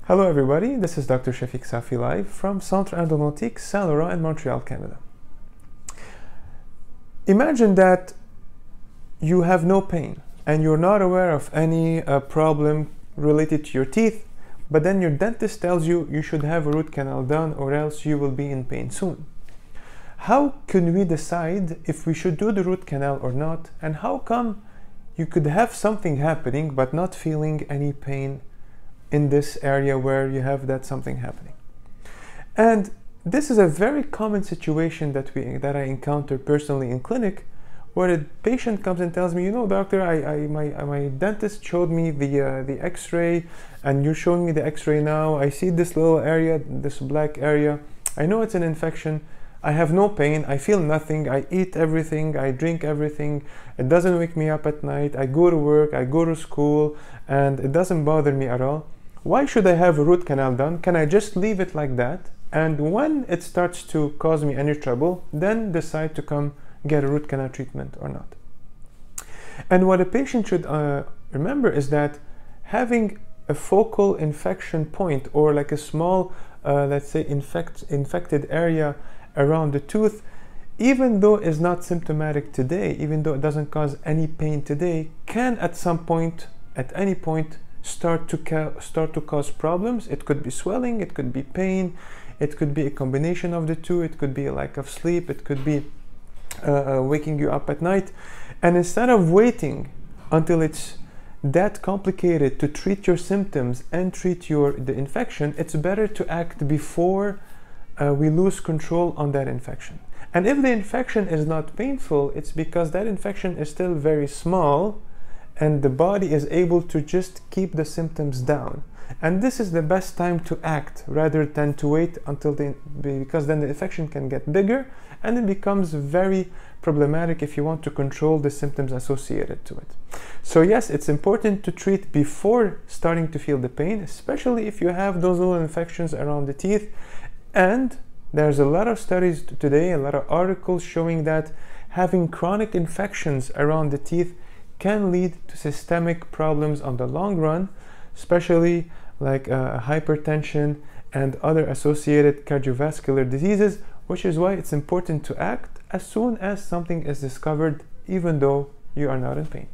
Hello everybody, this is Dr. Shafiq Safi live from Centre Endodontics, Saint Laurent in Montreal, Canada. Imagine that you have no pain and you're not aware of any problem related to your teeth, but then your dentist tells you you should have a root canal done or else you will be in pain soon. How can we decide if we should do the root canal or not, and how come you could have something happening but not feeling any pain in this area where you have that something happening? And this is a very common situation that I encounter personally in clinic, where a patient comes and tells me, you know, doctor, my dentist showed me the x-ray, and you're showing me the x-ray now. I see this little area, this black area. I know it's an infection. I have no pain. I feel nothing. I eat everything. I drink everything. It doesn't wake me up at night. I go to work. I go to school, and it doesn't bother me at all. Why should I have a root canal done? Can I just leave it like that? And when it starts to cause me any trouble, then decide to come get a root canal treatment or not. And what a patient should remember is that having a focal infection point, or like a small, let's say, infected area around the tooth, even though it's not symptomatic today, even though it doesn't cause any pain today, can at some point, at any point, start to cause problems. It could be swelling, it could be pain, it could be a combination of the two, it could be a lack of sleep, it could be waking you up at night. And instead of waiting until it's that complicated to treat your symptoms and treat the infection, it's better to act before we lose control on that infection. And if the infection is not painful, it's because that infection is still very small and the body is able to just keep the symptoms down. And this is the best time to act rather than to wait until because then the infection can get bigger and it becomes very problematic if you want to control the symptoms associated to it. So yes, it's important to treat before starting to feel the pain, especially if you have those little infections around the teeth. And there's a lot of studies today, a lot of articles showing that having chronic infections around the teeth can lead to systemic problems on the long run, especially like hypertension and other associated cardiovascular diseases, which is why it's important to act as soon as something is discovered, even though you are not in pain.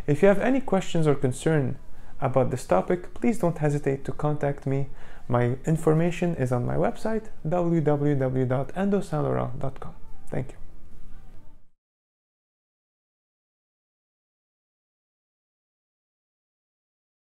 If you have any questions or concern about this topic, please don't hesitate to contact me. My information is on my website, www.endosaintlaurent.com. Thank you.